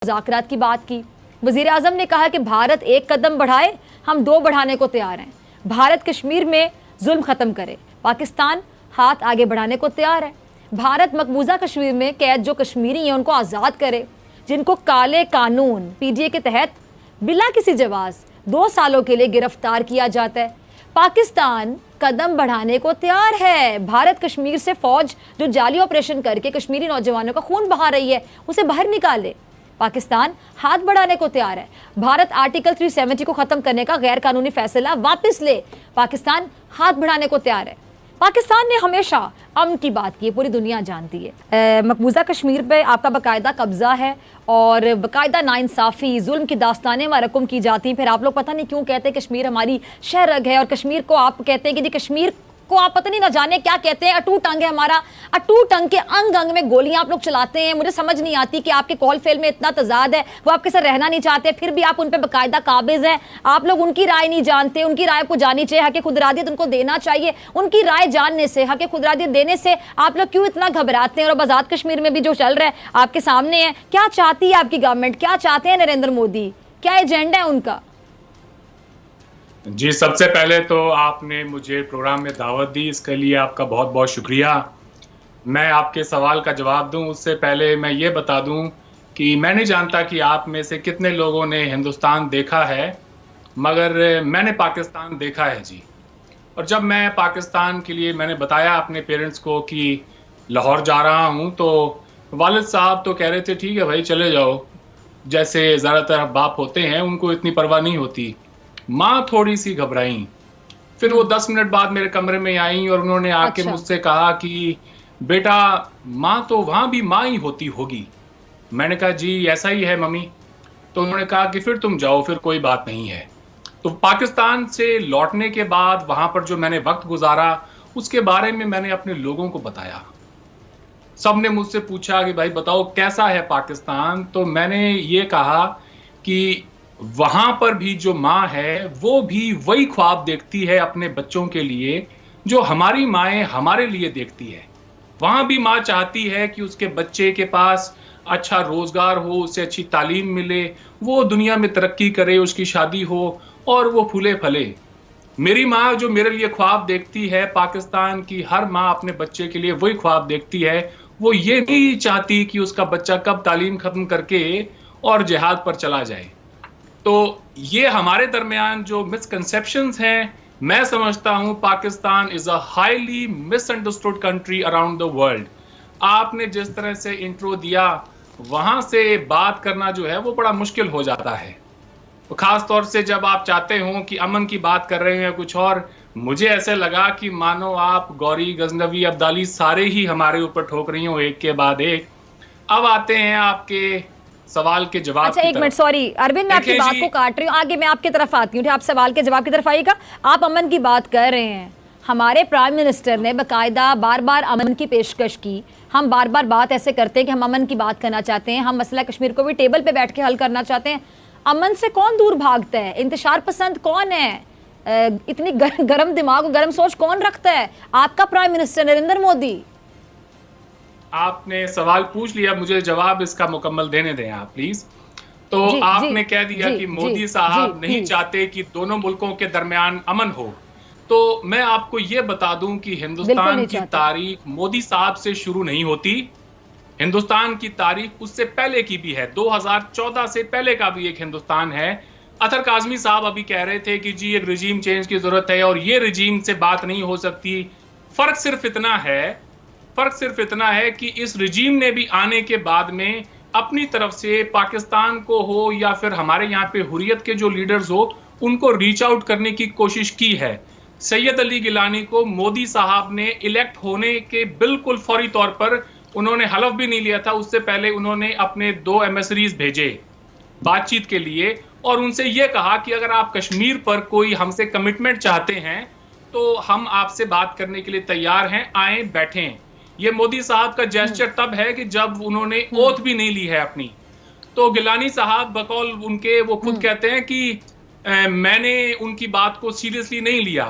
मुज़ाकरात की बात की। वज़ीर आज़म ने कहा कि भारत एक कदम बढ़ाए, हम 2 बढ़ाने को तैयार हैं। भारत कश्मीर में जुल्म ख़त्म करे, पाकिस्तान हाथ आगे बढ़ाने को तैयार है। भारत मकबूजा कश्मीर में कैद जो कश्मीरी हैं उनको आज़ाद करे, जिनको काले कानून PDA के तहत बिला किसी जवाज़ 2 सालों के लिए गिरफ्तार किया जाता है। पाकिस्तान कदम बढ़ाने को तैयार है। भारत कश्मीर से फौज जो जाली ऑपरेशन करके कश्मीरी नौजवानों का खून बहा रही है उसे बाहर निकाले। पाकिस्तान हाथ बढ़ाने को तैयार है। भारत आर्टिकल 370 को खत्म करने का गैर कानूनी फैसला वापस ले, पाकिस्तान हाथ बढ़ाने को तैयार है। पाकिस्तान ने हमेशा अमन की बात की है, पूरी दुनिया जानती है। मकबूजा कश्मीर पे आपका बाकायदा कब्जा है और बाकायदा नाइंसाफ़ी जुल्म की दास्तानें वरकम की जाती हैं। फिर आप लोग पता नहीं क्यों कहते हैं कश्मीर हमारी शहरग है, और कश्मीर को आप कहते हैं कि जी कश्मीर को आप पता नहीं ना जाने क्या कहते हैं, अटूट अंग है हमारा। अटूट अंग के अंग अंग में गोलियां आप लोग चलाते हैं। मुझे समझ नहीं आती कि आपके कॉल फेल में इतना तजाद है, वो आपके साथ रहना नहीं चाहते, फिर भी आप उन पर बाकायदा काबिज हैं। आप लोग उनकी राय नहीं जानते, उनकी राय को जानी चाहिए, हक खुदरादियत उनको देना चाहिए। उनकी राय जानने से, हक खुदरादियत देने से आप लोग क्यों इतना घबराते हैं? और आज़ाद कश्मीर में भी जो चल रहा है आपके सामने है। क्या चाहती है आपकी गवर्नमेंट, क्या चाहते हैं नरेंद्र मोदी, क्या एजेंडा है उनका? जी, सबसे पहले तो आपने मुझे प्रोग्राम में दावत दी, इसके लिए आपका बहुत बहुत शुक्रिया। मैं आपके सवाल का जवाब दूं उससे पहले मैं ये बता दूं कि मैं नहीं जानता कि आप में से कितने लोगों ने हिंदुस्तान देखा है, मगर मैंने पाकिस्तान देखा है जी। और जब मैं पाकिस्तान के लिए मैंने बताया अपने पेरेंट्स को कि लाहौर जा रहा हूं, तो वालिद साहब तो कह रहे थे ठीक है भाई चले जाओ, जैसे ज़्यादातर बाप होते हैं उनको इतनी परवाह नहीं होती। माँ थोड़ी सी घबराई, फिर वो 10 मिनट बाद मेरे कमरे में आई और उन्होंने आके मुझसे कहा कि बेटा माँ तो वहां भी माँ ही होती होगी। मैंने कहा जी ऐसा ही है मम्मी। तो उन्होंने कहा कि फिर तुम जाओ, फिर कोई बात नहीं है। तो पाकिस्तान से लौटने के बाद वहां पर जो मैंने वक्त गुजारा उसके बारे में मैंने अपने लोगों को बताया। सबने मुझसे पूछा कि भाई बताओ कैसा है पाकिस्तान। तो मैंने ये कहा कि वहां पर भी जो माँ है वो भी वही ख्वाब देखती है अपने बच्चों के लिए जो हमारी माएँ हमारे लिए देखती है। वहां भी माँ चाहती है कि उसके बच्चे के पास अच्छा रोजगार हो, उसे अच्छी तालीम मिले, वो दुनिया में तरक्की करे, उसकी शादी हो और वो फूले फले। मेरी माँ जो मेरे लिए ख्वाब देखती है, पाकिस्तान की हर माँ अपने बच्चे के लिए वही ख्वाब देखती है। वो ये नहीं चाहती कि उसका बच्चा कब तालीम खत्म करके और जिहाद पर चला जाए। तो ये हमारे दरमियान जो मिसकंसेप्शंस हैं, मैं समझता हूं Pakistan is a highly misunderstood country around the world. आपने जिस तरह से इंट्रो दिया, वहां से बात करना जो है वो बड़ा मुश्किल हो जाता है, तो खास तौर से जब आप चाहते हो कि अमन की बात कर रहे हैं कुछ और। मुझे ऐसे लगा कि मानो आप गौरी गजनवी अब्दाली सारे ही हमारे ऊपर ठोक रही हो एक के बाद एक। अब आते हैं आपके सवाल के जवाब। अच्छा एक मिनट, सॉरी अरविंद, मैं आपकी बात को काट रही हूँ, आगे मैं आपकी तरफ आती हूँ। आप सवाल के जवाब की तरफ आइएगा। आप अमन की बात कर रहे हैं, हमारे प्राइम मिनिस्टर ने बाकायदा बार बार अमन की पेशकश की। हम बार बार बात ऐसे करते हैं कि हम अमन की बात करना चाहते हैं, हम मसला कश्मीर को भी टेबल पे बैठ के हल करना चाहते हैं। अमन से कौन दूर भागता है? इंतशार पसंद कौन है? इतनी गर्म दिमाग और गर्म सोच कौन रखता है? आपका प्राइम मिनिस्टर नरेंद्र मोदी। आपने सवाल पूछ लिया, मुझे जवाब इसका मुकम्मल देने दें आप प्लीज। तो आपने कह दिया कि मोदी साहब नहीं चाहते कि दोनों मुल्कों के दरमियान अमन हो। तो मैं आपको ये बता दूं कि हिंदुस्तान की तारीख मोदी साहब से शुरू नहीं होती। हिंदुस्तान की तारीख उससे पहले की भी है, 2014 से पहले का भी एक हिंदुस्तान है। अतर काज़मी साहब अभी कह रहे थे कि जी एक रिजीम चेंज की जरूरत है और ये रिजीम से बात नहीं हो सकती। फर्क सिर्फ इतना है कि इस रिजीम ने भी आने के बाद में अपनी तरफ से पाकिस्तान को हो या फिर हमारे यहाँ पे हुर्रियत के जो लीडर्स हो उनको रीच आउट करने की कोशिश की है। सैयद अली गिलानी को मोदी साहब ने इलेक्ट होने के बिल्कुल फौरी तौर पर, उन्होंने हलफ भी नहीं लिया था, उससे पहले उन्होंने अपने 2 एमिसरीज भेजे बातचीत के लिए और उनसे यह कहा कि अगर आप कश्मीर पर कोई हमसे कमिटमेंट चाहते हैं तो हम आपसे बात करने के लिए तैयार हैं, आए बैठें। ये मोदी साहब का जेस्चर तब है कि जब उन्होंने ओथ भी नहीं ली है अपनी। तो गिलानी साहब बकौल उनके वो खुद कहते हैं कि मैंने उनकी बात को सीरियसली नहीं लिया,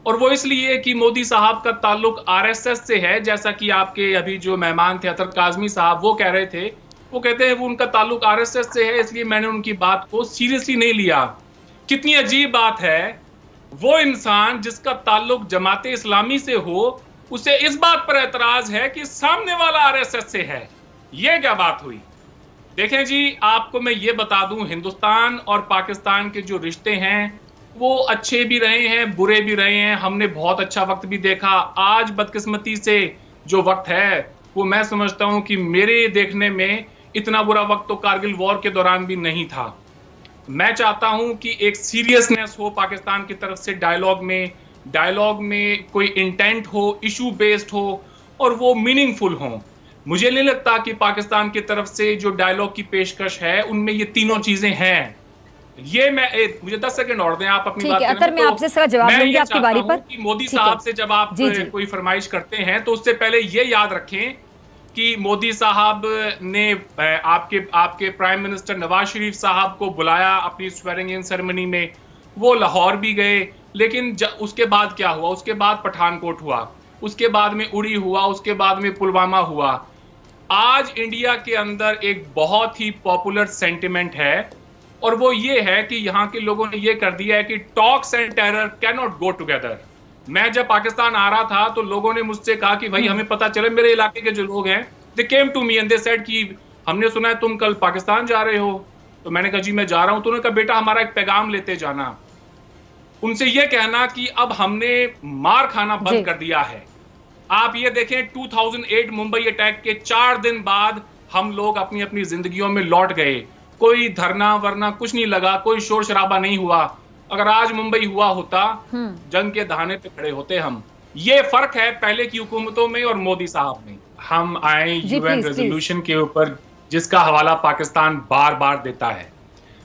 और वो इसलिए कि मोदी साहब का ताल्लुक आरएसएस से है। जैसा कि आपके अभी जो मेहमान थे अतर काज़मी साहब, वो कह रहे थे वो कहते हैं वो उनका ताल्लुक आरएसएस से है, इसलिए मैंने उनकी बात को सीरियसली नहीं लिया। कितनी अजीब बात है, वो इंसान जिसका ताल्लुक जमाते इस्लामी से हो, उसे इस बात पर एतराज है कि सामने वाला आरएसएस से है। ये क्या बात हुई? देखें जी, आपको मैं ये बता दूं, हिंदुस्तान और पाकिस्तान के जो रिश्ते हैं वो अच्छे भी रहे हैं, बुरे भी रहे हैं। हमने बहुत अच्छा वक्त भी देखा। आज बदकिस्मती से जो वक्त है वो मैं समझता हूं कि मेरे देखने में इतना बुरा वक्त तो कारगिल वॉर के दौरान भी नहीं था। मैं चाहता हूं कि एक सीरियसनेस हो पाकिस्तान की तरफ से डायलॉग में कोई इंटेंट हो, इशू बेस्ड हो और वो मीनिंगफुल हो। मुझे नहीं लगता कि पाकिस्तान की तरफ से जो डायलॉग की पेशकश है उनमें ये तीनों चीजें हैं। ये मुझे 10 सेकंड और दें आप अपनी बात करें। मैं आपसे इसका जवाब दूंगी आपकी बारी पर। मोदी साहब से जब आप कोई फरमाइश करते हैं तो उससे पहले ये याद रखें कि मोदी साहब ने आपके प्राइम मिनिस्टर नवाज शरीफ साहब को बुलाया अपनी स्वेरिंग इन सेरेमनी में। वो लाहौर भी गए, लेकिन उसके बाद क्या हुआ? उसके बाद पठानकोट हुआ, उसके बाद में उड़ी हुआ, उसके बाद में पुलवामा हुआ। आज इंडिया के अंदर एक बहुत ही पॉपुलर सेंटिमेंट है और वो ये है कि यहाँ के लोगों ने ये कर दिया है कि talks and terror can not go together. मैं जब पाकिस्तान आ रहा था तो लोगों ने मुझसे कहा कि भाई हमें पता चले, मेरे इलाके के जो लोग हैं they came to me and they said कि हमने सुना है तुम कल पाकिस्तान जा रहे हो। तो मैंने कहा जी मैं जा रहा हूं। तो उन्होंने कहा बेटा हमारा एक पैगाम लेते जाना, उनसे ये कहना कि अब हमने मार खाना बंद कर दिया है। आप ये देखें 2008 मुंबई अटैक के 4 दिन बाद हम लोग अपनी अपनी जिंदगियों में लौट गए। कोई धरना वरना कुछ नहीं लगा, कोई शोर शराबा नहीं हुआ। अगर आज मुंबई हुआ होता जंग के दहाने पे खड़े होते हम। ये फर्क है पहले की हुकूमतों में और मोदी साहब में। हम आए यूएन रेजोल्यूशन के ऊपर जिसका हवाला पाकिस्तान बार बार देता है।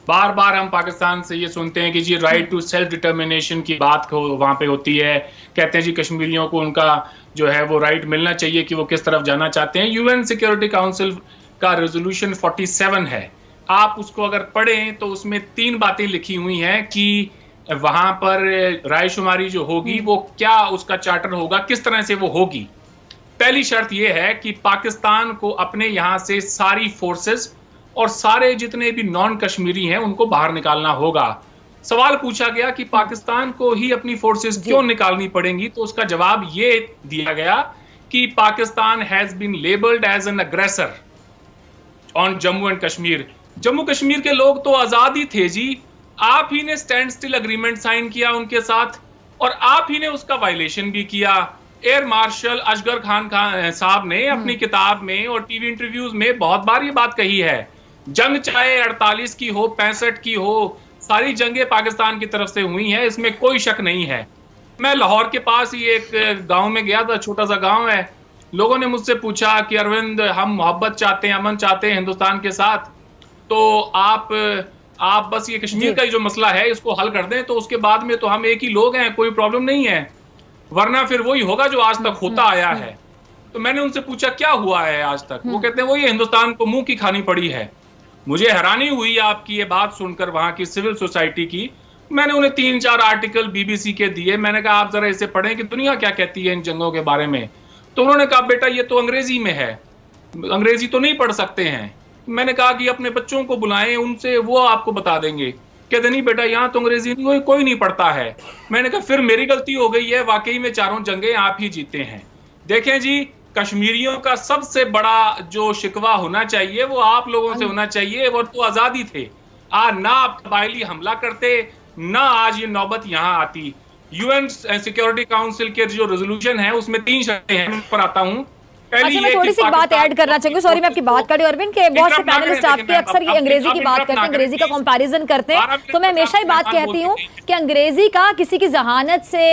बार बार हम पाकिस्तान से ये सुनते हैं कि जी राइट टू सेल्फ डिटर्मिनेशन की बात वहां पे होती है। कहते हैं जी कश्मीरियों को उनका जो है वो राइट मिलना चाहिए कि वो किस तरफ जाना चाहते हैं। यूएन सिक्योरिटी काउंसिल का रेजोल्यूशन 47 है, आप उसको अगर पढ़ें तो उसमें 3 बातें लिखी हुई हैं कि वहां पर रायशुमारी जो होगी वो क्या उसका चार्टर होगा, किस तरह से वो होगी। पहली शर्त यह है कि पाकिस्तान को अपने यहां से सारी फोर्सेस और सारे जितने भी नॉन कश्मीरी हैं उनको बाहर निकालना होगा। सवाल पूछा गया कि पाकिस्तान को ही अपनी फोर्सेस क्यों निकालनी पड़ेंगी, तो उसका जवाब ये दिया गया कि Pakistan has been labelled as an aggressor on Jammu and Kashmir. Jammu Kashmir के लोग तो आजाद ही थे जी, आप ही ने स्टैंड स्टिल अग्रीमेंट साइन किया उनके साथ और आप ही ने उसका वायलेशन भी किया। एयर मार्शल असगर खान साहब ने अपनी किताब में और टीवी इंटरव्यूज में बहुत बार ये बात कही है, जंग चाहे 48 की हो 65 की हो, सारी जंगें पाकिस्तान की तरफ से हुई हैं, इसमें कोई शक नहीं है। मैं लाहौर के पास ही एक गांव में गया था, छोटा सा गांव है। लोगों ने मुझसे पूछा कि अरविंद हम मोहब्बत चाहते हैं, अमन चाहते हैं हिंदुस्तान के साथ, तो आप बस ये कश्मीर का जो मसला है इसको हल कर दें, तो उसके बाद में तो हम एक ही लोग हैं, कोई प्रॉब्लम नहीं है, वरना फिर वही होगा जो आज तक होता आया है। तो मैंने उनसे पूछा क्या हुआ है आज तक, वो कहते हैं वो ये हिंदुस्तान को मुंह की खानी पड़ी है। मुझे हैरानी हुई आपकी ये बात सुनकर वहां की सिविल सोसाइटी की। मैंने उन्हें 3-4 आर्टिकल बीबीसी के दिए, मैंने कहा आप जरा इसे पढ़ें कि दुनिया क्या कहती है इन जंगों के बारे में। तो उन्होंने कहा बेटा ये तो अंग्रेजी में है, अंग्रेजी तो नहीं पढ़ सकते हैं। मैंने कहा कि अपने बच्चों को बुलाएं, उनसे वो आपको बता देंगे। कहते नहीं बेटा यहाँ तो अंग्रेजी नहीं, कोई नहीं पढ़ता है। मैंने कहा फिर मेरी गलती हो गई है, वाकई में चारों जंगें आप ही जीते हैं। देखें जी, कश्मीरियों का सबसे बड़ा जो शिकवा होना चाहिए वो आप लोगों से होना चाहिए, वो तो आजादी थे। ना आप कबायली हमला करते, ना आज ये नौबत यहाँ आती। यूएन सिक्योरिटी काउंसिल के जो रेजोल्यूशन है उसमें 3 शर्तें हैं, पर आता हूँ। अच्छा, मैं थोड़ी सी बात ऐड करना चाहूंगी, सॉरी मैं आपकी बात कर रही हूँ अरविंद, के बहुत से पैनलिस्ट आपके अक्सर ये अंग्रेजी की बात करते हैं, अंग्रेजी का कंपैरिजन करते हैं, तो मैं हमेशा ही बात कहती हूँ कि अंग्रेजी का किसी की जहानत से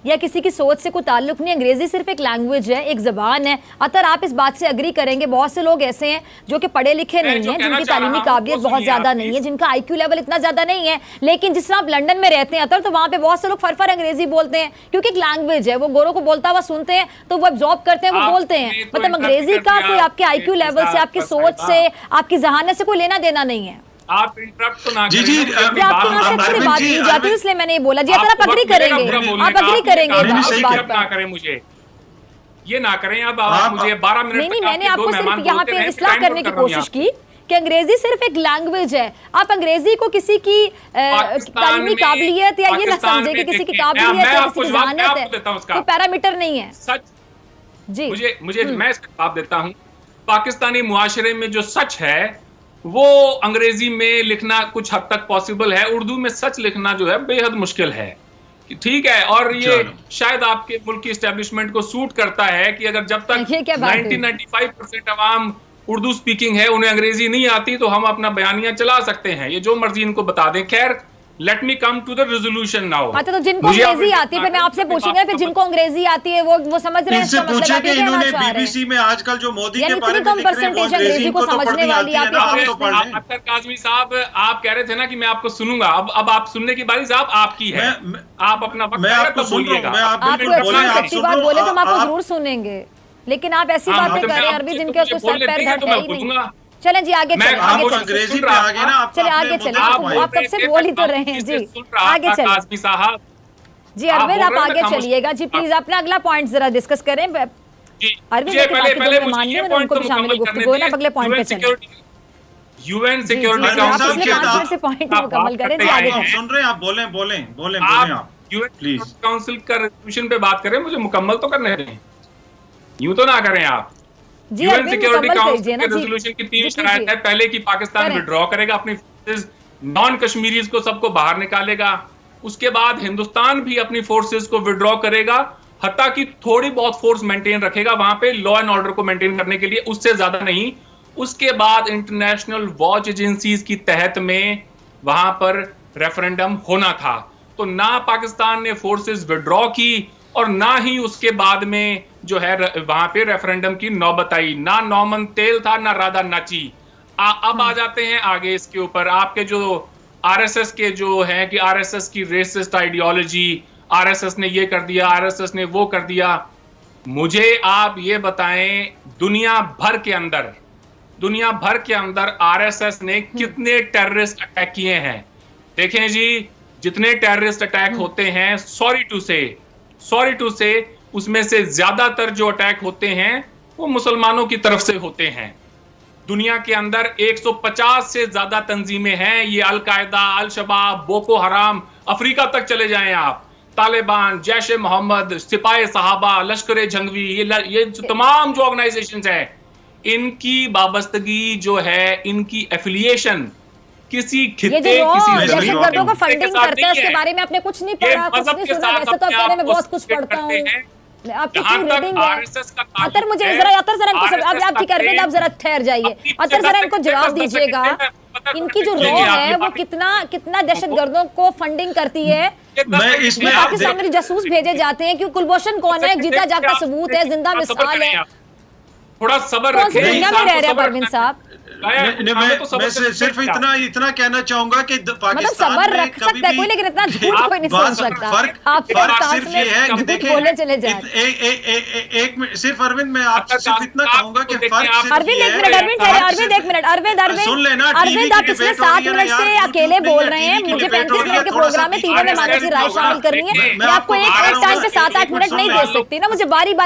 या किसी की सोच से कोई ताल्लुक नहीं। अंग्रेजी सिर्फ एक लैंग्वेज है, एक जबान है। अगर आप इस बात से अग्री करेंगे, बहुत से लोग ऐसे हैं जो कि पढ़े लिखे नहीं हैं, जिनकी तालीमी काबिलियत बहुत ज्यादा नहीं है, जिनका आईक्यू लेवल इतना ज्यादा नहीं है, लेकिन जिस तरह आप लंदन में रहते हैं अतर, तो वहां पे बहुत से लोग फरफर अंग्रेजी बोलते हैं, क्योंकि एक लैंग्वेज है, वो गोरों को बोलता हुआ सुनते हैं तो वो एब्जॉर्ब करते हैं, वो बोलते हैं। मतलब अंग्रेजी का कोई आपके आईक्यू लेवल से, आपकी सोच से, आपकी जहानत से कोई लेना देना नहीं है। आप इंटरप्ट तो ना जी जी आपकी यहाँ से बात की जाती है, इसलिए मैंने ये बोला जी। अगर आप अग्री करेंगे, आप अग्री करेंगे इस बात पर, ना करें मुझे ये ना करें। अब आप मुझे 12 मिनट नहीं, मैंने आपको सिर्फ यहाँ पे इस्लाह करने की कोशिश की। कि अंग्रेजी सिर्फ एक लैंग्वेज है। आप अंग्रेजी को किसी की तालीमी काबिलियत या ये ना समझे कि किसी की काबिलियत या किसी की जहानत है, तो पैरामीटर नहीं है। सच जी मुझे मैं इसका जवाब देता हूं। पाकिस्तानी मुआशरे में जो सच है वो अंग्रेजी में लिखना कुछ हद तक पॉसिबल है, उर्दू में सच लिखना जो है बेहद मुश्किल है। ठीक है, और ये शायद आपके मुल्क की एस्टेब्लिशमेंट को सूट करता है कि अगर जब तक 90-95% अवाम उर्दू स्पीकिंग है, उन्हें अंग्रेजी नहीं आती, तो हम अपना बयानिया चला सकते हैं, ये जो मर्जी इनको बता दें। खैर, let me come to the resolution now. अच्छा, तो जिनको अंग्रेजी आती है, फिर मैं आपसे पूछूंगा, फिर जिनको अंग्रेजी आती है वो समझ रहे हैं इसका मतलब आप ये कहना चाह रहे हैं? बीबीसी में आजकल जो मोदी के बारे में कम परसेंटेज अंग्रेजी को समझने वाली आप अख्तर काज़मी साहब, आप कह रहे थे ना कि मैं आपको सुनूंगा, अब आप सुनने की बारी साहब आपकी है, आप अपना वक्त बोलिएगा। आप सच्ची बात बोले तो हम आपको जरूर सुनेंगे, लेकिन आप ऐसी बातें कर रहे हैं अरबी जिनके कुछ सर पैर धड़ है ही नहीं। चलें जी, आगे चलें, अंग्रेजी पे आगे ना, चलिए आगे चलें, आप कब से बोल ही तो रहे हैं। जी आगे चलें साहब। जी अरविंद, आप आगे चलिएगा जी, प्लीज अपना अगला पॉइंट जरा डिस्कस करें। अरविंद पहले उनको भी शामिल गुफ्तगू है ना, अगले पॉइंट पे चलें। यूएन सिक्योरिटी काउंसिल से पॉइंट मुकम्मल करें जी, आगे चलें। सुन रहे हैं आप, बोलें आप यूएन काउंसिल का रेजोल्यूशन पे बात करें, मुझे मुकम्मल तो करने दें, यूं तो ना करें आप। यूएन सिक्योरिटी काउंसिल के रेजोल्यूशन की 3 शराइत है। पहले की पाकिस्तान विड्रॉ करेगा अपनी फोर्सेस, नॉन कश्मीरीज को सबको बाहर निकालेगा। उसके बाद हिंदुस्तान भी अपनी फोर्सेस को विड्रॉ करेगा, हत्ता कि थोड़ी बहुत फोर्स मेंटेन रखेगा वहां पे लॉ एंड ऑर्डर को मेंटेन करने के लिए, उससे ज्यादा नहीं। उसके बाद इंटरनेशनल वॉच एजेंसीज की तहत में वहां पर रेफरेंडम होना था, तो ना पाकिस्तान ने फोर्सेस विड्रॉ की और ना ही उसके बाद में जो है वहां पे रेफरेंडम की नौबत आई। ना नौमन तेल था, ना राधा नाची। अब आ जाते हैं आगे इसके ऊपर, आपके जो आरएसएस के जो है कि आरएसएस की रेसिस्ट आइडियोलॉजी, आरएसएस ने ये कर दिया, आरएसएस ने वो कर दिया। मुझे आप ये बताएं, दुनिया भर के अंदर आरएसएस ने कितने टेररिस्ट अटैक किए हैं? देखें जी, जितने टेररिस्ट अटैक होते हैं, सॉरी टू से उसमें से ज्यादातर जो अटैक होते हैं वो मुसलमानों की तरफ से होते हैं। दुनिया के अंदर 150 से ज्यादा तंजीमें हैं, ये अल कायदा, अल शबाब, बोको हराम, अफ्रीका तक चले जाएं आप, तालिबान, जैश ए मोहम्मद, सिपाही सहाबा, लश्कर ए जंगवी, ये तमाम जो ऑर्गेनाइजेशंस हैं, इनकी वाबस्तगी जो है, इनकी एफिलिएशन किसी खित्ते, किसी दहशतगर्दों को फंडिंग करते हैं, उसके बारे में आपने कुछ नहीं पढ़ा, कुछ नहीं सुना। वैसे तो आप मैं बहुत कुछ पढ़ता हूँ, आपकी रीडिंग है। अतर मुझे जरा आप ठीक अरविंद, आप जरा ठहर जाइए। अतर जरा इनको जवाब दीजिएगा, इनकी जो रॉ है वो कितना दहशतगर्दों को फंडिंग करती है। पाकिस्तान में जासूस भेजे जाते हैं, क्यों? कुलभूषण कौन है? जीता जागता सबूत है, जिंदा मिसाल है। थोड़ा सब्र कौन सी दुनिया में रह रहे हैं अरविंद साहब? मैं सिर्फ इतना कहना चाहूंगा कि पाकिस्तान सबर रख सकता है कोई, लेकिन इतना झूठ कोई नहीं सुन सकता। फर्क सिर्फ ये है कि देखिए, चले जाए एक मिनट सिर्फ अरविंद, मैं आपसे सिर्फ इतना कहूंगा कि फर्क अरविंद एक मिनट सुन लेना। अरविंद, आप पिछले 7 मिनट से अकेले बोल रहे हैं, मुझे 35 मिनट के प्रोग्राम में तीनों मेहमानों की राय शामिल करनी है। मैं आपको एक टाइम पे 7-8 मिनट नहीं दे सकती ना, मुझे बारी बारी